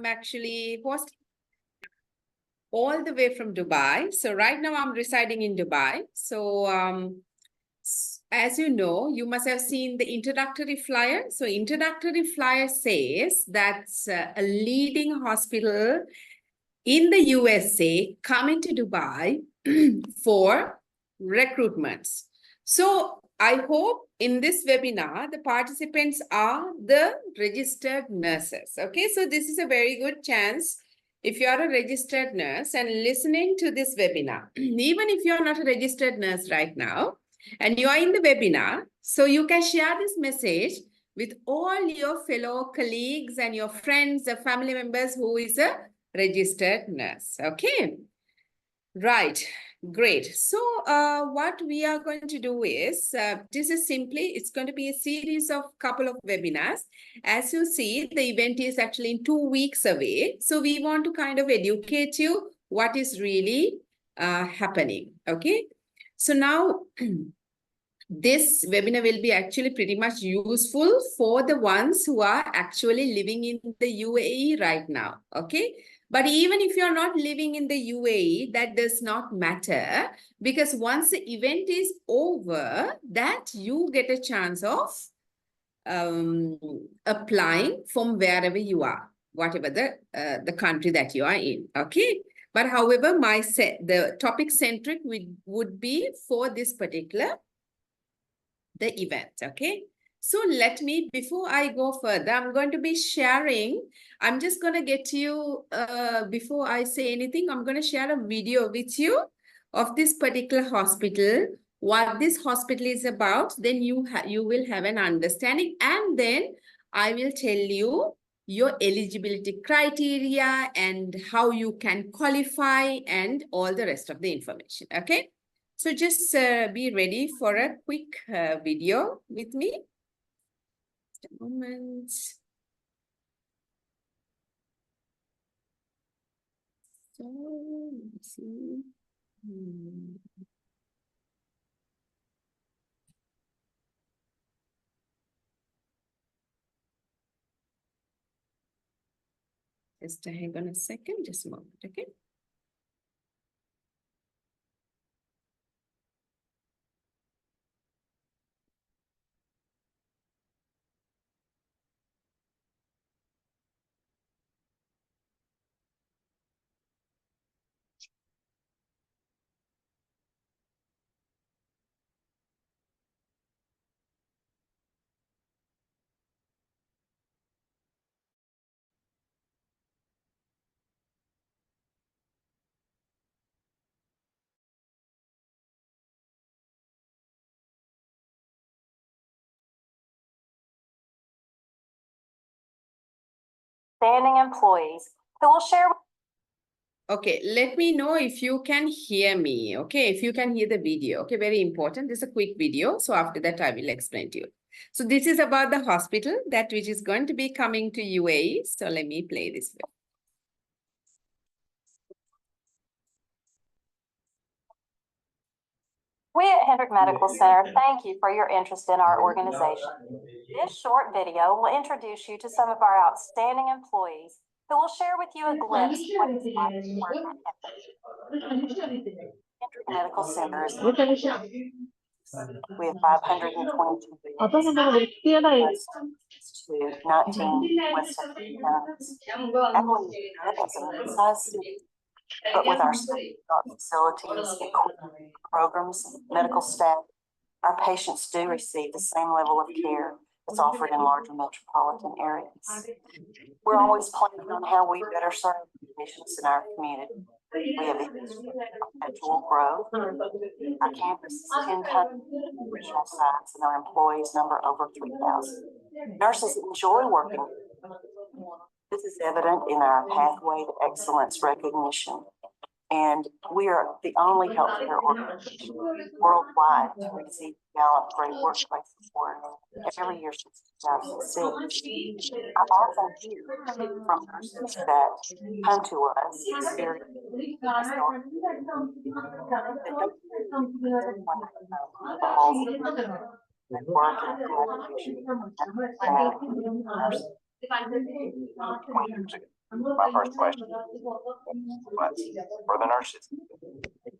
actually hosting all the way from Dubai. So right now I'm residing in Dubai. So as you know, you must have seen the introductory flyer. So introductory flyer says that a leading hospital in the USA coming to Dubai for recruitments. So I hope in this webinar, the participants are the registered nurses. Okay, so this is a very good chance if you are a registered nurse and listening to this webinar, even if you are not a registered nurse right now, and you are in the webinar, so you can share this message with all your fellow colleagues and your friends, or family members who is a registered nurse. Okay, right, great. So what we are going to do is, this is simply, it's going to be a series of couple of webinars. As you see, the event is actually in 2 weeks away. So we want to kind of educate you what is really happening. Okay, so now this webinar will be actually pretty much useful for the ones who are actually living in the UAE right now, okay? But even if you're not living in the UAE, that does not matter, because once the event is over, that you get a chance of applying from wherever you are, whatever the country that you are in, okay? But however, the topic centric would be for this particular the event, okay? So let me, before I go further, I'm going to be sharing, I'm just going to get you, before I say anything, I'm going to share a video with you of this particular hospital, what this hospital is about, then you will have an understanding, and then I will tell you your eligibility criteria and how you can qualify and all the rest of the information, okay? So just be ready for a quick video with me. Just a moment. So, let's see. Just hang on a second, just a moment, okay? Standing employees who will share. Okay, let me know if you can hear me, okay? If you can hear the video, okay? Very important. This is a quick video. So after that, I will explain to you. So this is about the hospital that which is going to be coming to UAE. So let me play this video. We at Hendrick Medical Center thank you for your interest in our organization. This short video will introduce you to some of our outstanding employees who will share with you a glimpse of what it's like to work at Hendrick Medical Center. We have 522 beds to 19 West Texas counties. Emily is good as a mid-sized city, but with our state-of-the-art facilities, equipment, programs, medical staff, our patients do receive the same level of care that's offered in larger metropolitan areas. We're always planning on how we better serve patients in our community. We have perpetual growth. Our campus is 10 times the original size, and our employees number over 3,000. Nurses enjoy working. This is evident in our pathway to excellence recognition. And we are the only healthcare organization worldwide to receive Gallup Great Workplace Award every year since 2006. I often hear from nurses that come to us experiencing My first question was for the nurses.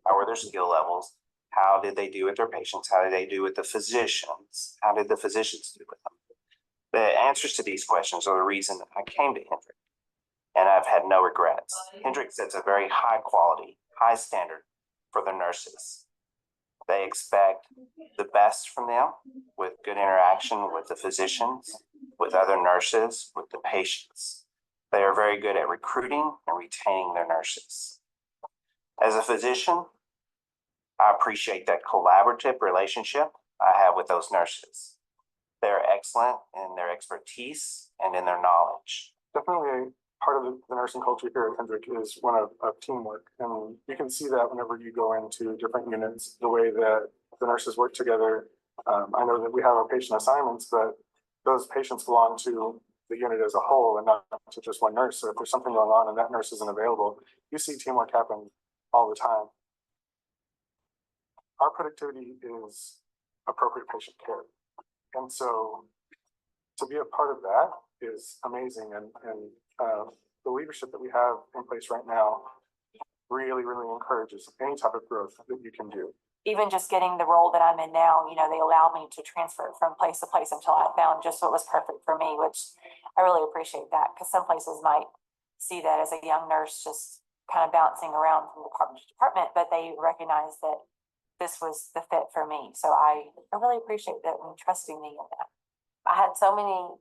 How were their skill levels? How did they do with their patients? How did they do with the physicians? How did the physicians do with them? The answers to these questions are the reason I came to Hendrick, and I've had no regrets. Hendrick sets a very high quality, high standard for the nurses. They expect the best from them with good interaction with the physicians, with other nurses, with the patients. They are very good at recruiting and retaining their nurses. As a physician, I appreciate that collaborative relationship I have with those nurses. They're excellent in their expertise and in their knowledge. Definitely part of the nursing culture here at Hendrick is one of teamwork. And you can see that whenever you go into different units, the way that the nurses work together. I know that we have our patient assignments, but those patients belong to the unit as a whole and not to just one nurse. So if there's something going on and that nurse isn't available, you see teamwork happen all the time. Our productivity is appropriate patient care. And so to be a part of that is amazing. And the leadership that we have in place right now really encourages any type of growth that you can do. Even just getting the role that I'm in now, you know, they allowed me to transfer from place to place until I found just what was perfect for me, which I really appreciate that, because some places might see that as a young nurse just kind of bouncing around from department to department, but they recognize that this was the fit for me. So I really appreciate that and trusting me in that. I had so many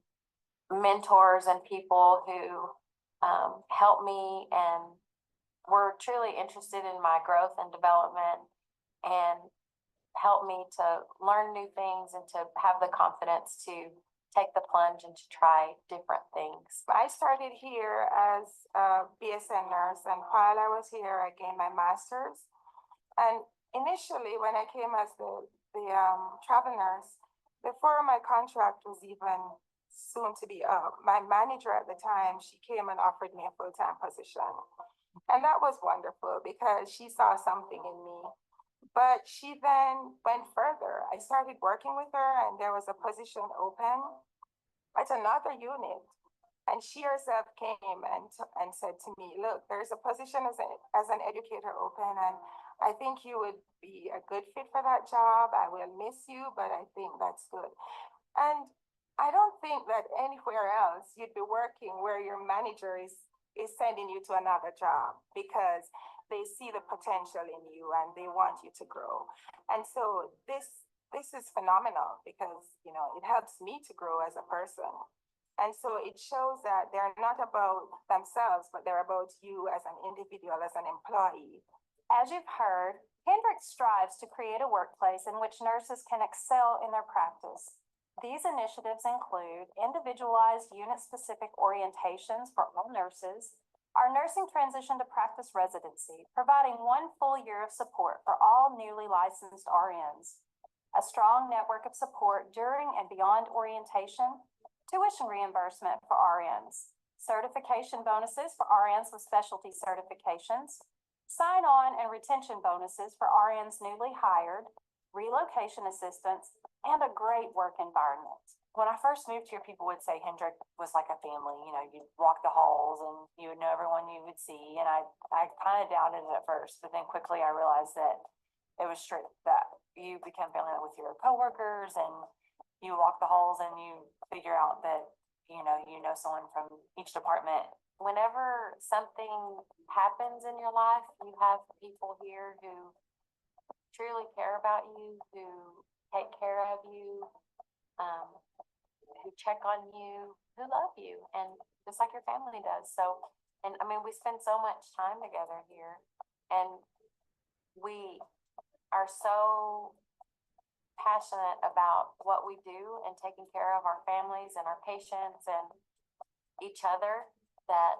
mentors and people who helped me and were truly interested in my growth and development and helped me to learn new things and to have the confidence to take the plunge and to try different things. I started here as a BSN nurse, and while I was here, I gained my master's. And initially, when I came as the travel nurse, before my contract was even soon to be up, my manager at the time, she came and offered me a full-time position. And that was wonderful because she saw something in me. But she then went further. I started working with her and there was a position open at another unit. And she herself came and said to me, look, there's a position as an educator open, and I think you would be a good fit for that job. I will miss you, but I think that's good. And I don't think that anywhere else you'd be working where your manager is sending you to another job, because they see the potential in you and they want you to grow. And so this is phenomenal because, you know, it helps me to grow as a person. And so it shows that they're not about themselves, but they're about you as an individual, as an employee. As you've heard, Hendrick strives to create a workplace in which nurses can excel in their practice. These initiatives include individualized unit-specific orientations for all nurses, our nursing transition to practice residency, providing 1 full year of support for all newly licensed RNs, a strong network of support during and beyond orientation, tuition reimbursement for RNs, certification bonuses for RNs with specialty certifications, sign-on and retention bonuses for RNs newly hired, relocation assistance, and a great work environment. When I first moved here, people would say Hendrick was like a family. You know, you'd walk the halls and you would know everyone you would see. And I kind of doubted it at first, but then quickly I realized that it was true, that you become family with your coworkers and you walk the halls and you figure out that, you know someone from each department. Whenever something happens in your life, you have people here who truly care about you, who take care of you, who check on you, who love you, and just like your family does. So, and I mean, we spend so much time together here, and we are so passionate about what we do and taking care of our families and our patients and each other that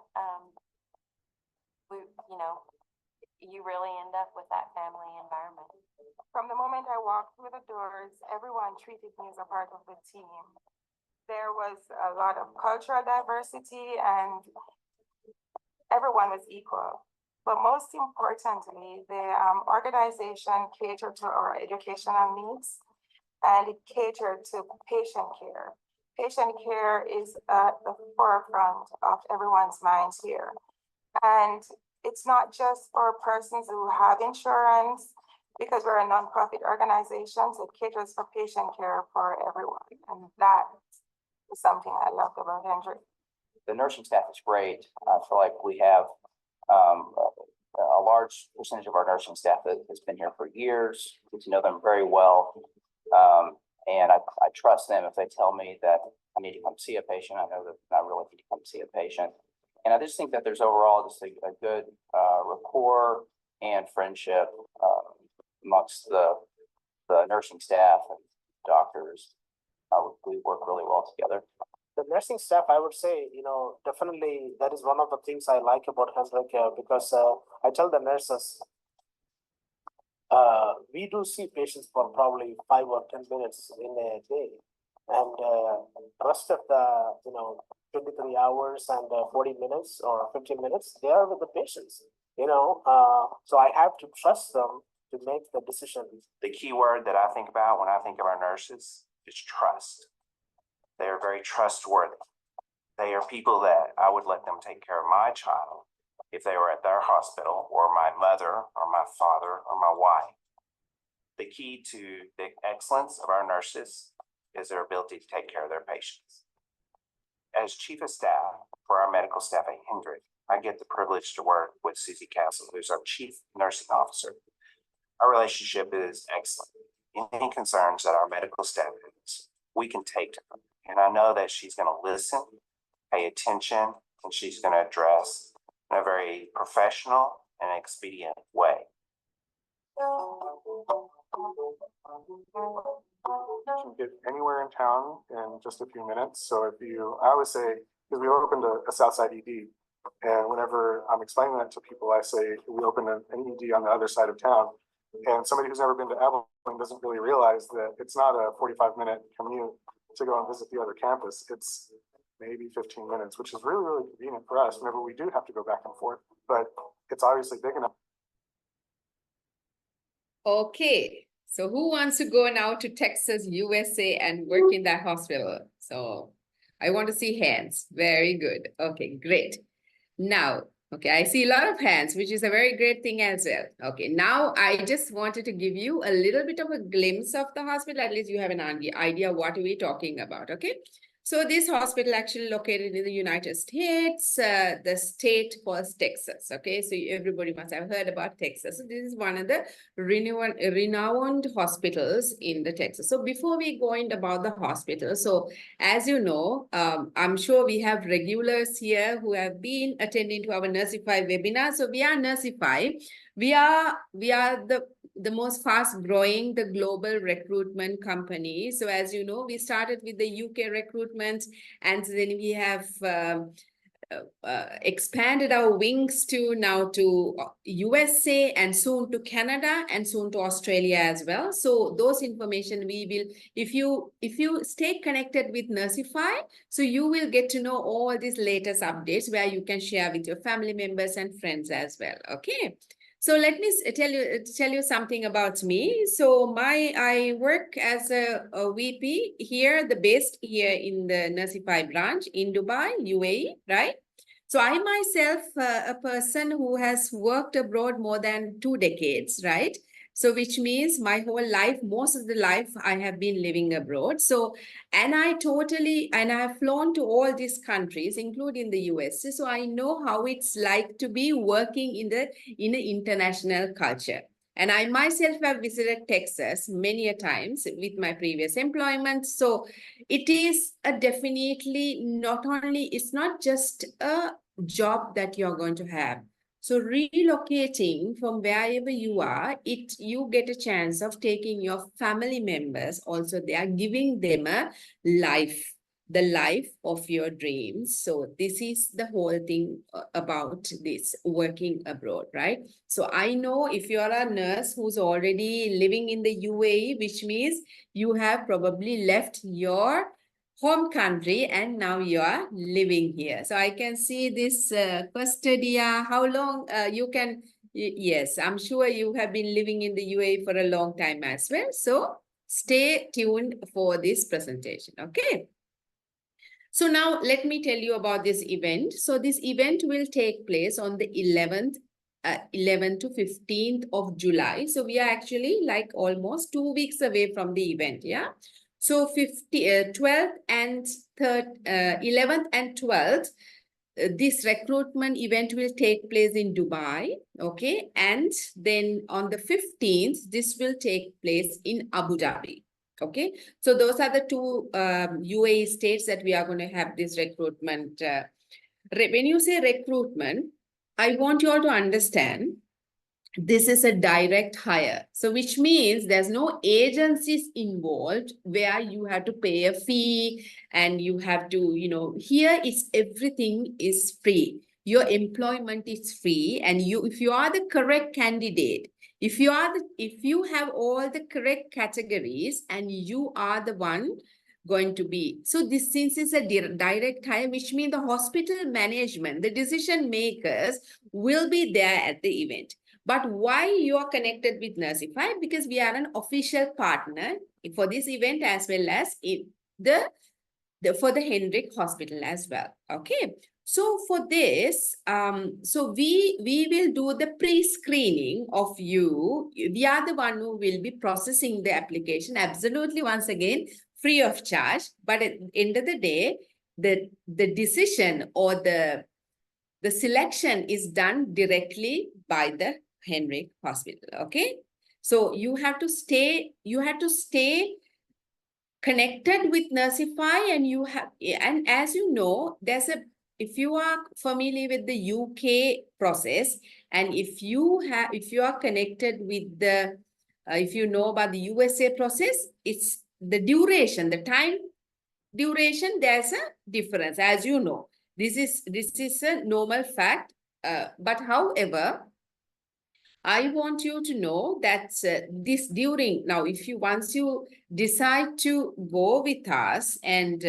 you really end up with that family environment. From the moment I walked through the doors, everyone treated me as a part of the team. There was a lot of cultural diversity and everyone was equal. But most importantly, the organization catered to our educational needs and it catered to patient care. patient care is at the forefront of everyone's minds here. And it's not just for persons who have insurance, because we're a nonprofit organization, so it caters for patient care for everyone. And that is something I love about Hendrick. The nursing staff is great. I feel like we have a large percentage of our nursing staff that has been here for years. Get to know them very well. And I trust them if they tell me that I need to come see a patient. I know that I really need to come see a patient. And I just think that there's overall just a good rapport and friendship amongst the nursing staff and doctors. We work really well together. The nursing staff, I would say, definitely that is one of the things I like about Hendrick because I tell the nurses, we do see patients for probably 5 or 10 minutes in a day. And rest of the, 23 hours and 40 minutes or 15 minutes, they are with the patients, so I have to trust them to make the decisions. The key word that I think about when I think of our nurses is trust. They are very trustworthy. They are people that I would let them take care of my child if they were at their hospital, or my mother, or my father, or my wife. The key to the excellence of our nurses is their ability to take care of their patients. As chief of staff for our medical staff at Hendrick, I get the privilege to work with Susie Castle, who's our chief nursing officer. Our relationship is excellent. Any concerns that our medical staff has, we can take to her. And I know that she's going to listen, pay attention, and she's going to address in a very professional and expedient way. You can get anywhere in town in just a few minutes. So I always say, because we opened a Southside ED, and whenever I'm explaining that to people, I say we opened an ED on the other side of town. And somebody who's never been to Abilene doesn't really realize that it's not a 45-minute commute to go and visit the other campus. It's maybe 15 minutes, which is really, really convenient for us whenever we do have to go back and forth. But it's obviously big enough. Okay, so who wants to go now to Texas, USA and work in that hospital? So I want to see hands. Very good. Okay, great. Now, okay, I see a lot of hands, which is a very great thing as well. Okay, now I just wanted to give you a little bit of a glimpse of the hospital. At least you have an idea what we're talking about, okay? So this hospital actually located in the United States, the state was Texas, okay? So everybody must have heard about Texas. So this is one of the renowned hospitals in the Texas. So before we go into about the hospital, so as you know, I'm sure we have regulars here who have been attending to our Nersify webinar. So we are Nersify. We are the most fast growing, the global recruitment company. So as you know, we started with the UK recruitment, and then we have expanded our wings to now to USA and soon to Canada and soon to Australia as well. So those information we will, if you stay connected with Nersify, so you will get to know all these latest updates where you can share with your family members and friends as well. Okay. So let me tell you something about me. So I work as a VP here, based here in the Nersify branch in Dubai, UAE, right? So I myself, a person who has worked abroad more than 2 decades, right? So which means my whole life, most of the life I have been living abroad. So, and I have flown to all these countries, including the US. So I know how it's like to be working in an international culture. And I myself have visited Texas many a times with my previous employment. So it is definitely it's not just a job that you're going to have. So relocating from wherever you are, you get a chance of taking your family members also there, giving them a life, the life of your dreams. So this is the whole thing about this working abroad, right? So I know if you're a nurse who's already living in the UAE, which means you have probably left your home country and now you are living here. So I can see this Custodia, how long you can, yes, I'm sure you have been living in the UAE for a long time as well. So stay tuned for this presentation, okay? So now let me tell you about this event. So this event will take place on the 11th to 15th of July. So we are actually like almost 2 weeks away from the event, yeah? So 12th and 11th and 12th, this recruitment event will take place in Dubai, okay? And then on the 15th, this will take place in Abu Dhabi, okay? So those are the two UAE states that we are going to have this recruitment. When you say recruitment, I want you all to understand this is a direct hire. So which means there's no agencies involved where you have to pay a fee and you have to, here it's everything is free. Your employment is free, and if you are the correct candidate, if you have all the correct categories and you are the one going to be. So this, since it's a direct hire, which means the hospital management, the decision makers will be there at the event. But why you are connected with Nersify? Because we are an official partner for this event as well as for the Hendrik Hospital as well. Okay. So for this, so we will do the pre-screening of you. We are the one who will be processing the application. Absolutely, once again, free of charge. But at the end of the day, the decision or the selection is done directly by the Hendrik Hospital. Okay. So you have to stay connected with Nersify, and as you know, if you are familiar with the UK process, and if you are connected with if you know about the USA process, it's the duration, the time duration, there's a difference, as you know. This is a normal fact, but however, I want you to know that once you decide to go with us, and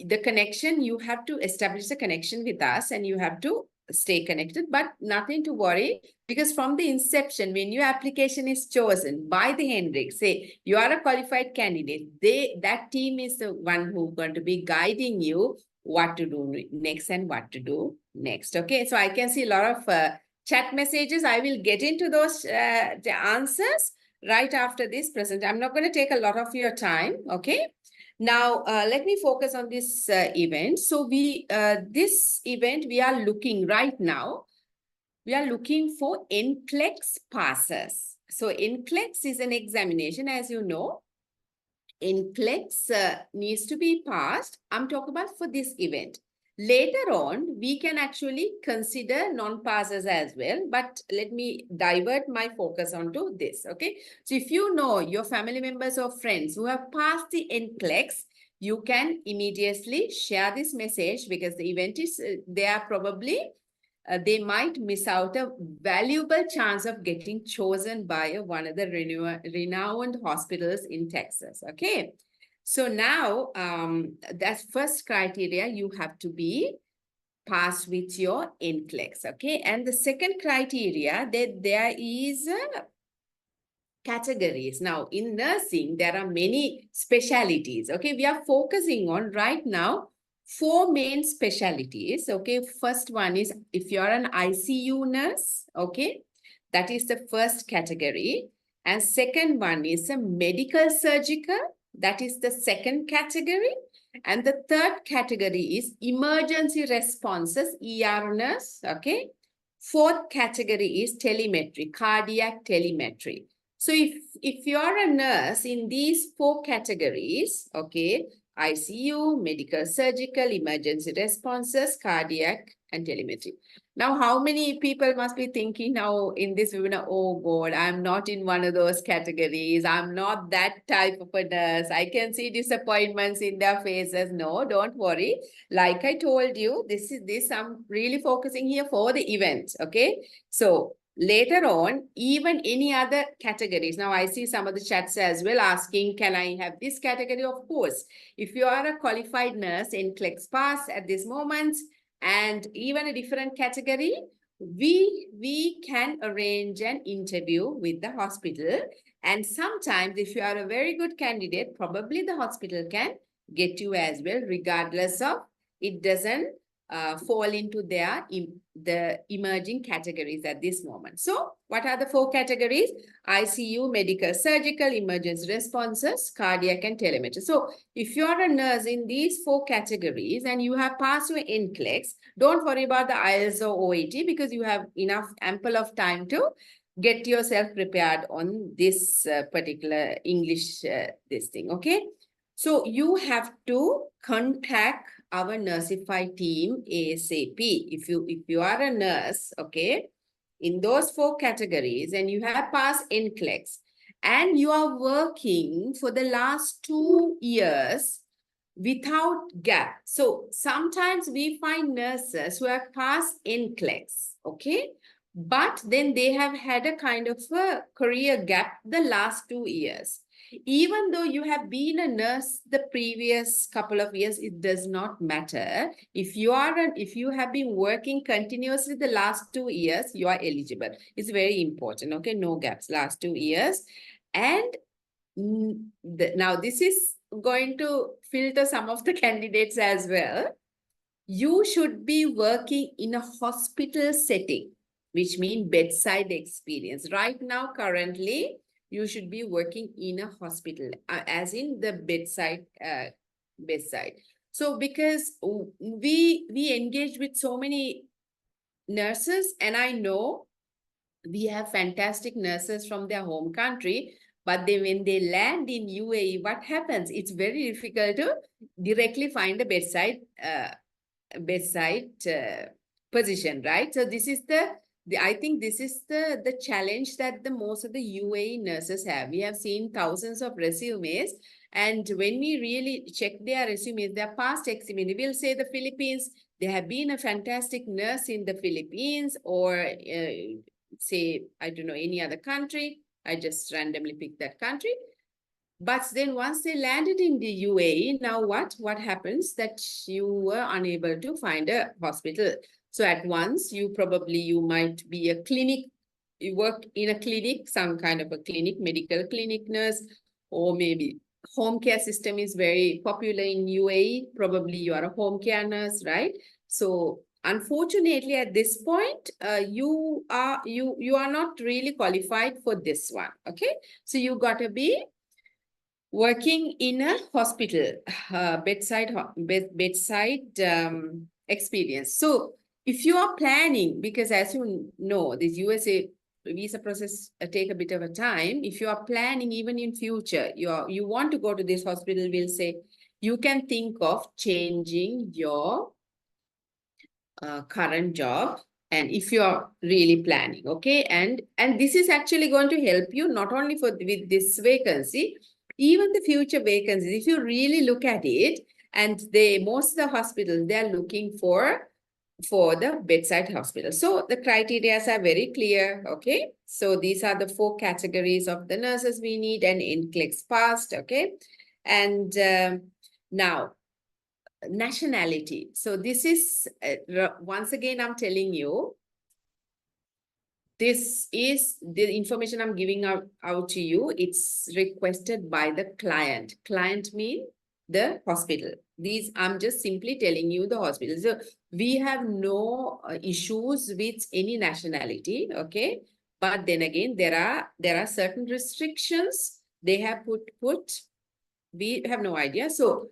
the connection, you have to establish a connection with us and you have to stay connected, but nothing to worry, because from the inception, when your application is chosen by the Hendrik, say you are a qualified candidate, that team is the one who's going to be guiding you what to do next and what to do next. Okay, so I can see a lot of chat messages. I will get into those the answers right after this present. I'm not going to take a lot of your time. Okay. Now, let me focus on this event. So this event, we are looking right now, we are looking for NCLEX passes. So NCLEX is an examination, as you know. NCLEX needs to be passed. I'm talking about for this event. Later on, we can actually consider non-passers as well, but let me divert my focus onto this, okay? So if you know your family members or friends who have passed the NCLEX, you can immediately share this message, because the event is, they might miss out a valuable chance of getting chosen by one of the renowned hospitals in Texas, okay? So now, that's first criteria, you have to be passed with your NCLEX, okay? And the second criteria, that there is categories. Now, in nursing, there are many specialties, okay? We are focusing on right now 4 main specialties, okay? First one is if you're an ICU nurse, okay? That is the first category. And second one is a medical surgical. That is the second category. And the third category is emergency responses, ER nurse, okay? Fourth category is telemetry, cardiac telemetry. So if you are a nurse in these 4 categories, okay, ICU, medical surgical, emergency responses, cardiac, and telemetry. Now, how many people must be thinking now in this webinar, oh God, I'm not in one of those categories. I'm not that type of a nurse. I can see disappointments in their faces. No, don't worry. Like I told you, this I'm really focusing here for the event, okay? So later on, even any other categories. Now, I see some of the chats as well asking, can I have this category? Of course, if you are a qualified nurse in NCLEX pass at this moment, and even a different category, we can arrange an interview with the hospital. And sometimes if you are a very good candidate, probably the hospital can get you as well, regardless of it doesn't fall into the emerging categories at this moment. So what are the 4 categories? ICU, medical, surgical, emergency responses, cardiac, and telemetry. So if you're a nurse in these 4 categories and you have passed your NCLEX, don't worry about the IELTS or OET because you have ample of time to get yourself prepared on this particular English this thing, okay? So you have to contact our Nersify team ASAP. If you are a nurse, okay, in those 4 categories and you have passed NCLEX and you are working for the last 2 years without gap. So sometimes we find nurses who have passed NCLEX, okay, but then they have had a kind of a career gap the last 2 years. Even though you have been a nurse the previous couple of years, it does not matter. If you have been working continuously the last 2 years, you are eligible. It's very important, okay? No gaps, last 2 years. And now this is going to filter some of the candidates as well. You should be working in a hospital setting, which means bedside experience. Right now, currently, you should be working in a hospital, as in the bedside. So because we engage with so many nurses, and I know we have fantastic nurses from their home country, but when they land in UAE, what happens? It's very difficult to directly find a bedside position, right? So this is I think this is the challenge that the most of the UAE nurses have. We have seen thousands of resumes, and when we really check their resumes, their past experience, we'll say the Philippines, they have been a fantastic nurse in the Philippines, or say, I don't know, any other country. I just randomly picked that country. But then once they landed in the UAE, now what happens that you were unable to find a hospital. So at once, you might be a clinic, you work in a clinic, some kind of a clinic, medical clinic nurse, or maybe home care system is very popular in UAE. Probably you are a home care nurse, right? So unfortunately, at this point, you are not really qualified for this one, okay? So you got to be working in a hospital, bedside experience. So if you are planning, because as you know, this USA visa process take a bit of a time. If you are planning even in future, you want to go to this hospital, we'll say, you can think of changing your current job, and if you are really planning, okay, and this is actually going to help you not only with this vacancy, even the future vacancies. If you really look at it, and most of the hospitals, they are looking for the bedside hospital. So the criteria are very clear, okay? So these are the 4 categories of the nurses we need, and NCLEX passed, okay? And now, nationality. So this is, once again, I'm telling you, this is the information I'm giving out to you. It's requested by the client. Client means the hospital. I'm just simply telling you the hospital. So we have no issues with any nationality, okay? But then again, there are certain restrictions they have put. We have no idea. So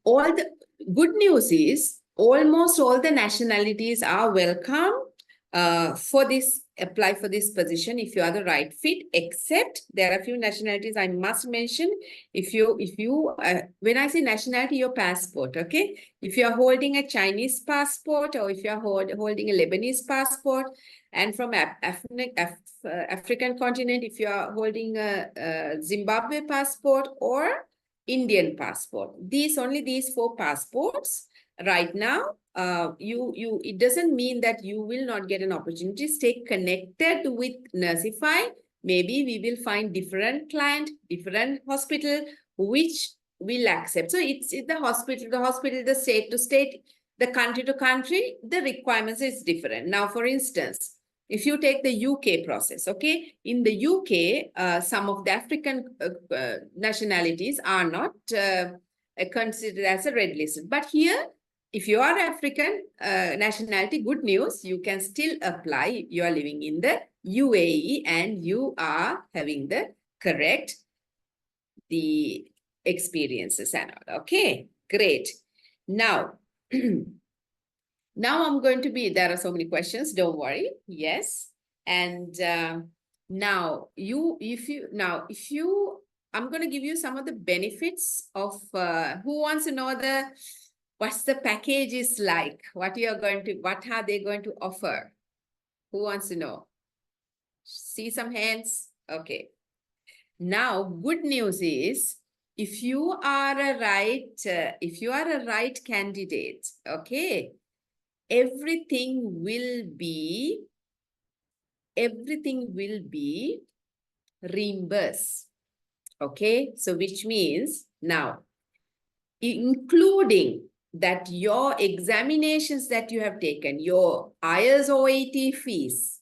all the good news is almost all the nationalities are welcome apply for this position if you are the right fit, except there are a few nationalities I must mention. If you when I say nationality, your passport, okay? If you are holding a Chinese passport, or if you are holding a Lebanese passport, and from African continent, if you are holding a Zimbabwe passport or Indian passport, only these 4 passports right now, it doesn't mean that you will not get an opportunity. Stay connected with Nersify. Maybe we will find different client, different hospital, which will accept. So it's the hospital, the state to state, the country to country, the requirements is different. Now, for instance, if you take the UK process, okay, in the UK, some of the African nationalities are not considered as a red list. But here, if you are African nationality, good news, you can still apply. You are living in the UAE and you are having the correct the experiences and all. Okay, great. Now, now I'm going to be, there are so many questions, don't worry. Yes. And now I'm going to give you some of the benefits of who wants to know what's the package is like, what are they going to offer? Who wants to know? See some hands? Okay. Now, good news is, if you are a right candidate, okay, everything will be reimbursed. Okay, so which means now, including that your examinations that you have taken, your IELTS OAT fees,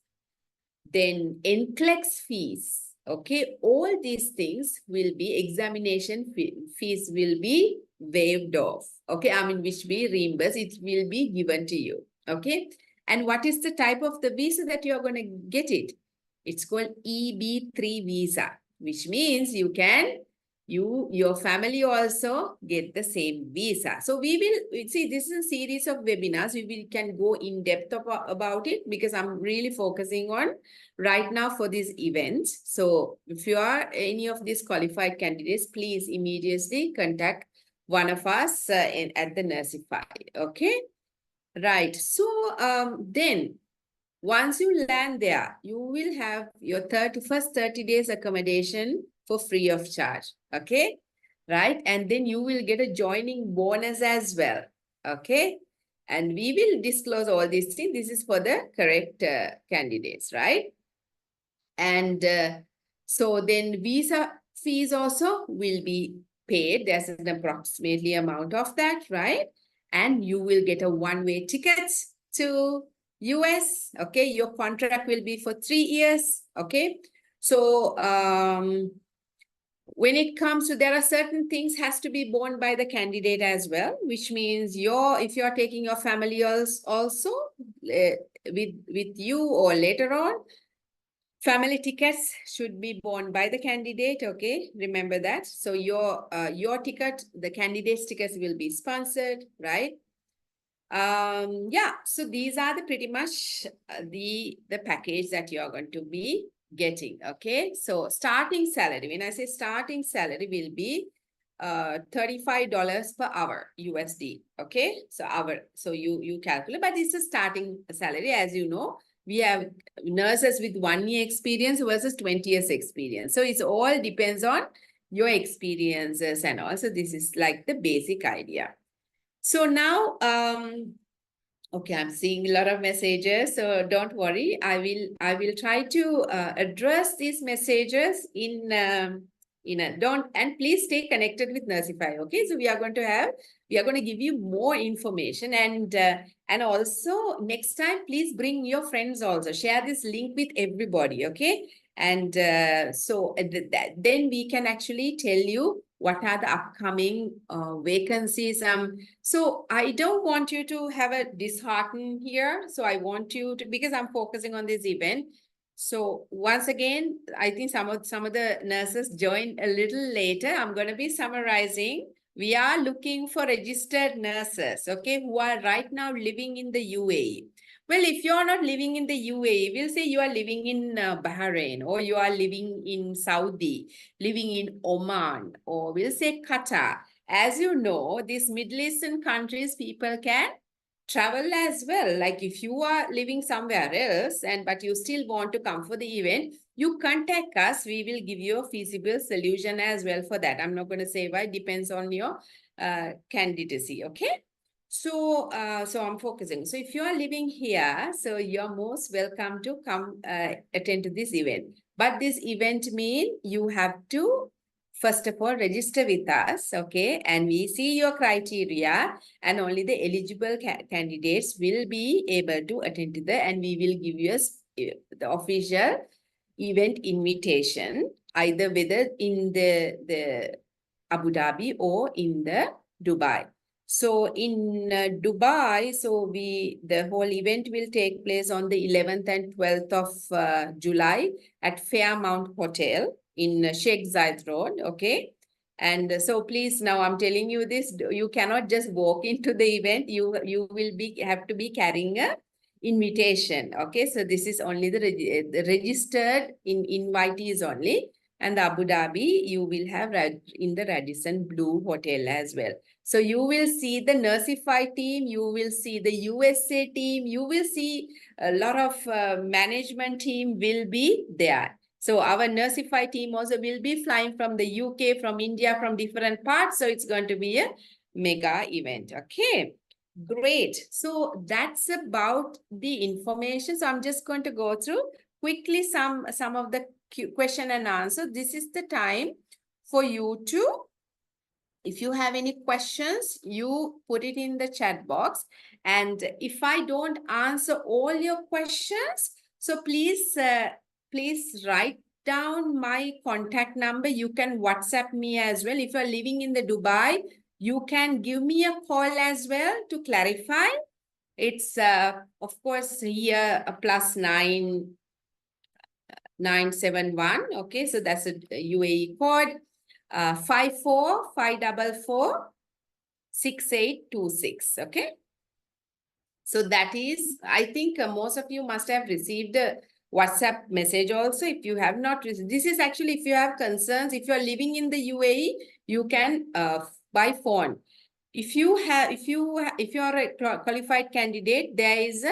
then NCLEX fees, okay, all these things will be examination fees will be waived off. Okay, I mean, which be reimbursed, it will be given to you. Okay, and what is the type of the visa that you are going to get it? It's called EB3 visa, which means your family also get the same visa. So we will see, this is a series of webinars. We can go in depth about it, because I'm really focusing on right now for these events. So if you are any of these qualified candidates, please immediately contact one of us at the Nersify. Okay, right. So then once you land there, you will have your first 30 days accommodation for free of charge. Okay, right? And then you will get a joining bonus as well. Okay, and we will disclose all these things. This is for the correct candidates, right? And so then visa fees also will be paid. There's an approximately amount of that, right? And you will get a one-way ticket to US. Okay, your contract will be for 3 years. Okay, so when it comes to, there are certain things has to be borne by the candidate as well, which means if you're taking your family also with you or later on, family tickets should be borne by the candidate. Okay, remember that. So your ticket, the candidate's tickets will be sponsored, right? Yeah, so these are the pretty much the package that you are going to be getting. Okay, so starting salary, when I say starting salary, will be $35 per hour USD. Okay, so you calculate, but it's a starting salary. As you know, we have nurses with 1 year experience versus 20 years experience. So it's all depends on your experiences and also this is like the basic idea. So now, okay, I'm seeing a lot of messages, so don't worry. I will try to address these messages and please stay connected with Nersify. Okay, so we are going to give you more information and also next time, please bring your friends also. Share this link with everybody. Okay, and then we can actually tell you what are the upcoming vacancies. So I don't want you to have a dishearten here. So I want you to, because I'm focusing on this event. So once again, I think some of the nurses joined a little later. I'm going to be summarizing. We are looking for registered nurses, okay, who are right now living in the UAE. Well, if you're not living in the UAE, we'll say you are living in Bahrain, or you are living in Saudi, living in Oman, or we'll say Qatar. As you know, these Middle Eastern countries, people can travel as well. Like if you are living somewhere else but you still want to come for the event, you contact us. We will give you a feasible solution as well for that. I'm not going to say why, depends on your candidacy, okay? So I'm focusing. So if you are living here, so you're most welcome to come attend to this event. But this event means you have to, first of all, register with us, okay? And we see your criteria, and only the eligible candidates will be able to attend to that, and we will give you the official event invitation, either whether in the Abu Dhabi or in the Dubai. So in Dubai, so the whole event will take place on the 11th and 12th of July at Fairmount Hotel in Sheikh Zayed Road, okay? And so please, now I'm telling you this, you cannot just walk into the event. You will have to be carrying a invitation, okay? So this is only the registered invitees only. And Abu Dhabi, you will have in the Radisson Blue Hotel as well. So you will see the Nersify team, you will see the USA team, you will see a lot of management team will be there. So our Nersify team also will be flying from the UK, from India, from different parts. So it's going to be a mega event. Okay, great. So that's about the information. So I'm just going to go through quickly some of the question and answer. This is the time for you to, if you have any questions, you put it in the chat box. And if I don't answer all your questions, so please write down my contact number. You can WhatsApp me as well. If you're living in the Dubai, you can give me a call as well to clarify. It's of course here a +9 971. Okay, so that's a UAE code. 54-544-6826. Okay. So that is, I think most of you must have received a WhatsApp message also. If you have not received, this is actually if you have concerns, if you are living in the UAE, you can by phone. If you are a qualified candidate, there is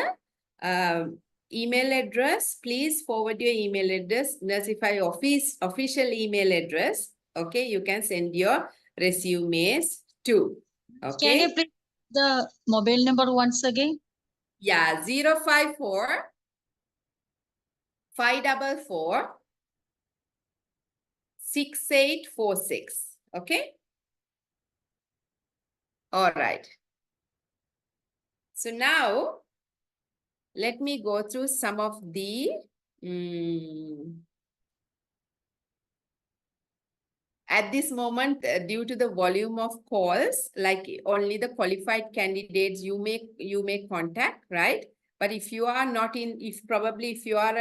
a email address. Please forward your email address, Nersify office official email address. Okay, you can send your resumes to. Okay. Can you please the mobile number once again? Yeah, 054 544 6846. Okay. All right. So now let me go through some of the at this moment, due to the volume of calls, like only the qualified candidates you make contact, right? But if you are not in, if you are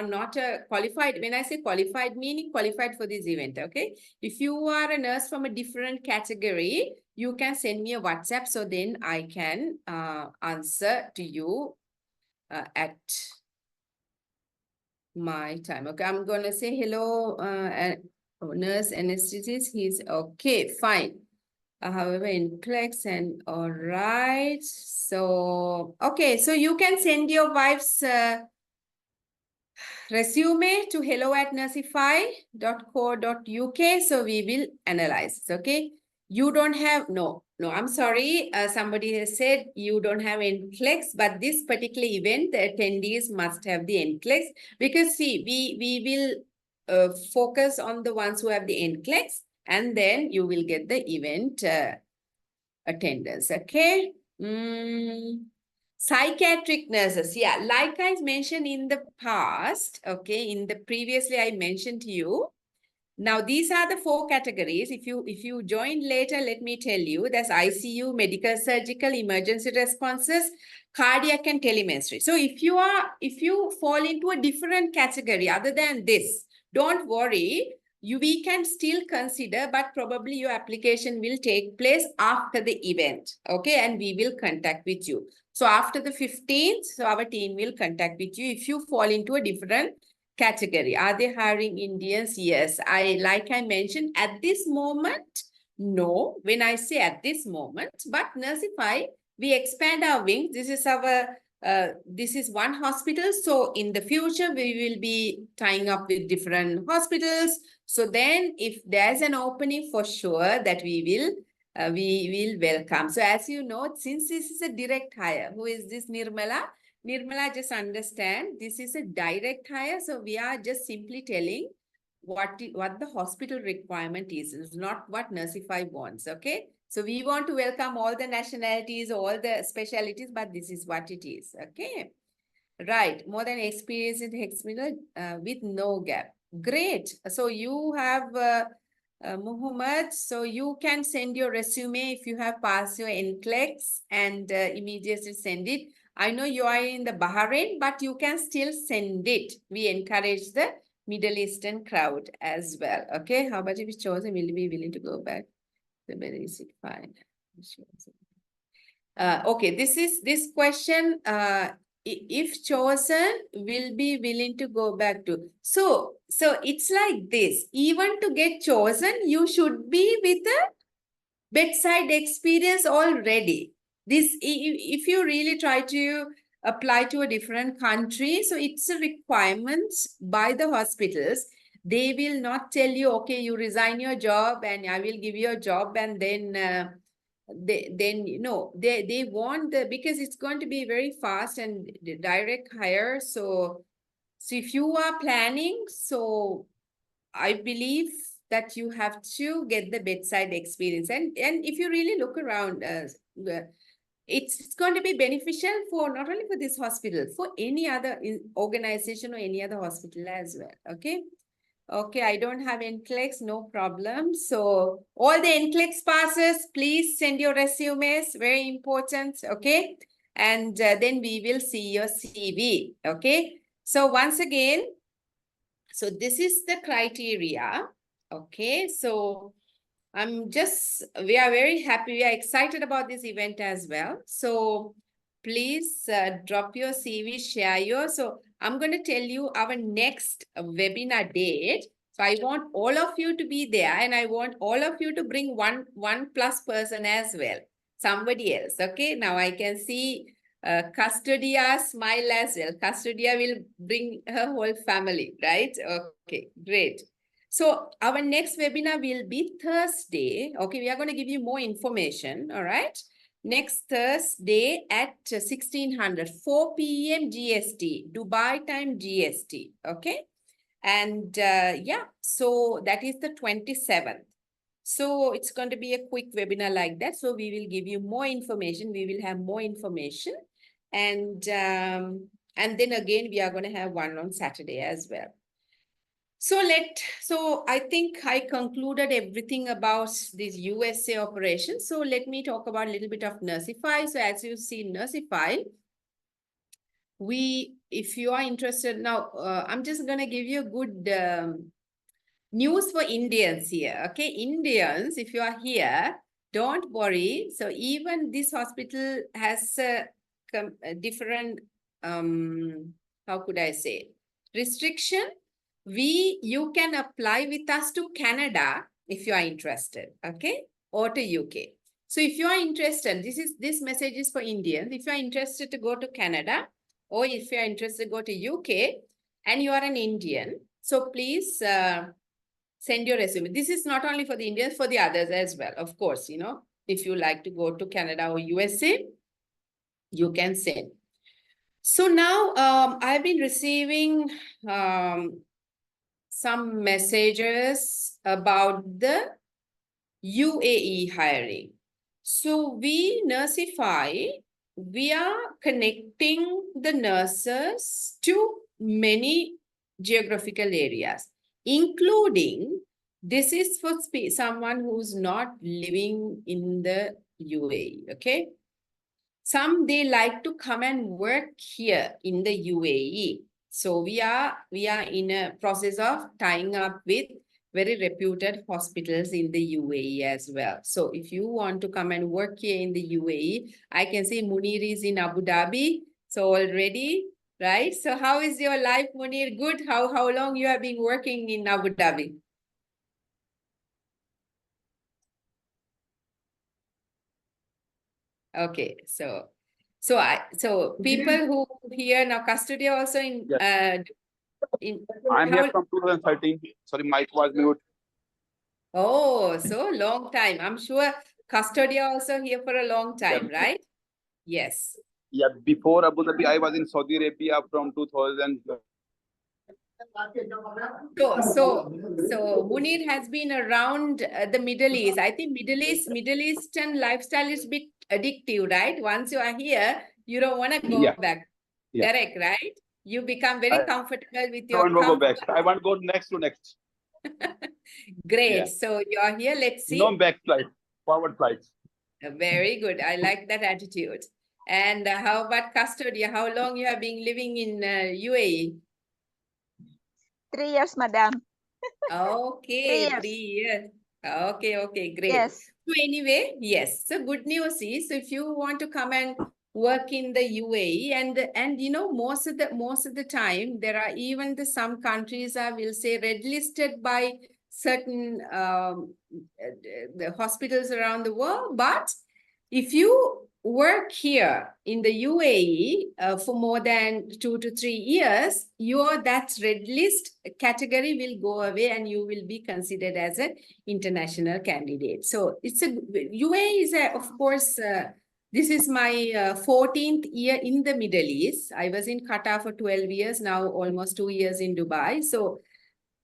not a qualified, when I say qualified, meaning qualified for this event, okay? If you are a nurse from a different category, you can send me a WhatsApp, so then I can answer to you at my time. Okay, I'm gonna say hello, nurse anesthetist. He's okay, fine. However, in Plex and all right. So okay, so you can send your wife's resume to hello@nersify.co.uk. So we will analyze. Okay, you don't have no. I'm sorry. Somebody has said you don't have NCLEX, but this particular event, the attendees must have the NCLEX, because see, we will focus on the ones who have the NCLEX, and then you will get the event attendance. Okay. Psychiatric nurses. Yeah, like I mentioned in the past, okay, previously I mentioned to you. Now, these are the 4 categories. If you join later, let me tell you, there's ICU, medical, surgical, emergency responses, cardiac, and telemetry. So if you fall into a different category other than this, don't worry. We can still consider, but probably your application will take place after the event. Okay, and we will contact with you. So after the 15th, so our team will contact with you if you fall into a different category. Are they hiring Indians? Yes. Like I mentioned, at this moment, no. When I say at this moment, but Nersify, we expand our wings. This is our this is one hospital. So in the future, we will be tying up with different hospitals. So then if there's an opening, for sure that we will welcome. So as you know, since this is a direct hire, who is this Nirmala? Nirmala, just understand, this is a direct hire. So we are just simply telling what the hospital requirement is. It's not what Nersify wants, okay? So we want to welcome all the nationalities, all the specialties, but this is what it is, okay? Right, more than experience in Hexmiller with no gap. Great. So you have Muhammad, so you can send your resume if you have passed your NCLEX and immediately send it. I know you are in the Bahrain, but you can still send it. We encourage the Middle Eastern crowd as well. Okay, how about if it's chosen, will you be willing to go back? The Middle East, fine. Okay, this question. If chosen, will be willing to go back to. So it's like this. Even to get chosen, you should be with a bedside experience already. If you really try to apply to a different country, so it's a requirement by the hospitals. They will not tell you, okay, you resign your job and I will give you a job, and then they want because it's going to be very fast and direct hire. So if you are planning, so I believe that you have to get the bedside experience, and if you really look around, it's going to be beneficial for not only for this hospital, for any other organization or any other hospital as well. Okay, I don't have NCLEX, no problem. So all the NCLEX passes, please send your resumes, very important, okay? And then we will see your CV, okay? So once again, so this is the criteria, okay? So we are very happy, we are excited about this event as well. So please drop your CV, share your, so I'm going to tell you our next webinar date. So I want all of you to be there, and I want all of you to bring one plus person as well, somebody else. Okay, now I can see Custodia smile as well. Custodia will bring her whole family, right? Okay, great. So our next webinar will be Thursday. Okay, we are going to give you more information. All right. Next Thursday at 1600, 4 p.m. GST, Dubai time GST. Okay. And yeah, so that is the 27th. So it's going to be a quick webinar like that. So we will give you more information. We will have more information. And then again, we are going to have one on Saturday as well. So I think I concluded everything about this USA operation. So let me talk about a little bit of Nersify. So as you see, Nersify, if you are interested now, I'm just going to give you a good news for Indians here. Okay, Indians, if you are here, don't worry. So even this hospital has a different, how could I say, restriction. You can apply with us to Canada if you are interested, okay, or to UK. So if you are interested, this message is for Indians. If you are interested to go to Canada, or if you are interested to go to UK and you are an Indian, so please send your resume. This is not only for the Indians, for the others as well. Of course, if you like to go to Canada or USA, you can send. So now I've been receiving some messages about the UAE hiring. So we Nersify, we are connecting the nurses to many geographical areas, including, this is for someone who's not living in the UAE, okay? Some, they like to come and work here in the UAE. So we are in a process of tying up with very reputed hospitals in the UAE as well. So if you want to come and work here in the UAE, I can see Munir is in Abu Dhabi. So already, right? So how is your life, Munir? Good. How long you have been working in Abu Dhabi? Okay, so people who here now, Custodia also in I'm here from 2013. Sorry, mic was mute. Oh, so long time. I'm sure Custodia also here for a long time, right? Yes. Yeah, before Abu Dhabi, I was in Saudi Arabia from 2000. So Munir has been around the Middle East. I think Middle Eastern lifestyle is a bit addictive, right? Once you are here, you don't want to go back. Yeah. Correct, right? You become very comfortable with I your want to go back. I want to go next to next. Great. Yeah. So you're here. Let's see. No back flight, forward flights. Very good. I like that attitude. And how about Custodia? How long you have been living in UAE? 3 years, madam. Okay, 3 years. 3 years. Okay, great. Yes. So anyway, yes. So good news is if you want to come and work in the UAE and you know most of the time there are even some countries are will say red listed by certain the hospitals around the world, but if you work here in the UAE for more than 2 to 3 years, your that red list category will go away and you will be considered as an international candidate. So it's a UAE is a, of course, this is my 14th year in the Middle East. I was in Qatar for 12 years, now almost 2 years in Dubai. So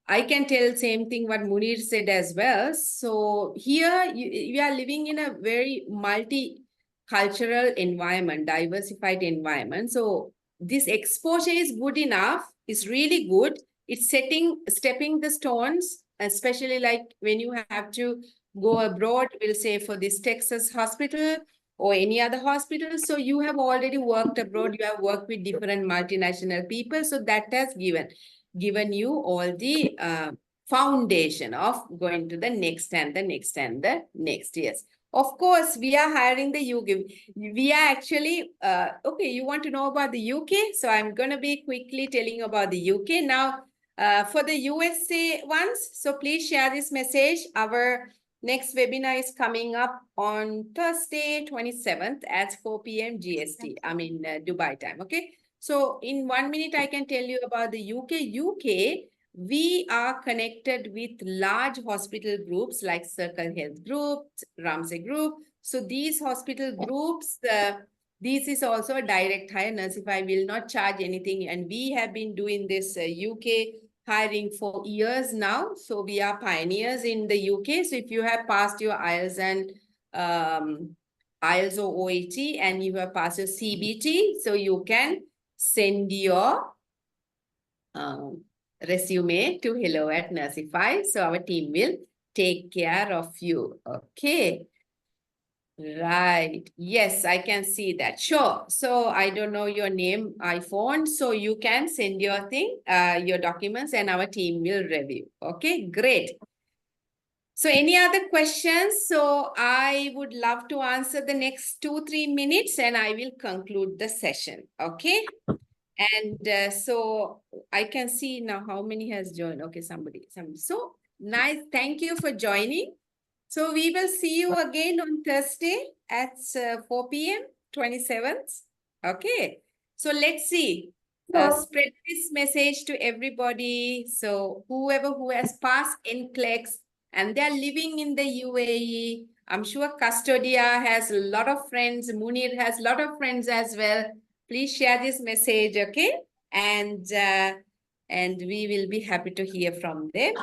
I can tell same thing what Munir said as well. So here you are living in a very multicultural environment, diversified environment. So this exposure is good enough. It's really good. It's stepping the stones, especially like when you have to go abroad, we'll say for this Texas hospital or any other hospital. So you have already worked abroad. You have worked with different multinational people. So that has given you all the foundation of going to the next and the next years. Of course, we are hiring the UK. We are actually, okay, you want to know about the UK? So I'm going to be quickly telling you about the UK. Now, for the USA ones, so please share this message. Our next webinar is coming up on Thursday, 27th at 4 p.m. GST. I mean, Dubai time, okay? So in 1 minute, I can tell you about the UK. UK, we are connected with large hospital groups like Circle Health Group, Ramsay Group. So these hospital groups, this is also a direct hire. Nursify will not charge anything. And we have been doing this UK hiring for years now. So we are pioneers in the UK. So if you have passed your IELTS and IELTS or OET and you have passed your CBT, so you can send your resume to hello@Nersify. So our team will take care of you. Okay. Right. Yes, I can see that. Sure. So I don't know your name, iPhone. So you can send your thing, your documents, and our team will review. Okay, great. So any other questions? So I would love to answer the next 2-3 minutes and I will conclude the session. Okay. And so I can see now how many has joined. Okay, somebody. So nice. Thank you for joining. So we will see you again on Thursday at 4 p.m. 27th. Okay. So let's see. Spread this message to everybody. So whoever who has passed NCLEX and they're living in the UAE, I'm sure Custodia has a lot of friends. Munir has a lot of friends as well. Please share this message, okay? And we will be happy to hear from them.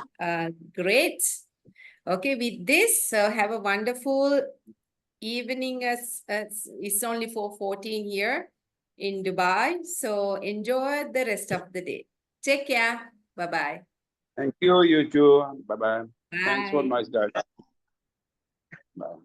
Great. Okay, with this, have a wonderful evening as it's only 4:14 here in Dubai. So enjoy the rest of the day. Take care. Bye-bye. Thank you, you too. Bye-bye. Thanks for Bye. nice guys. Bye.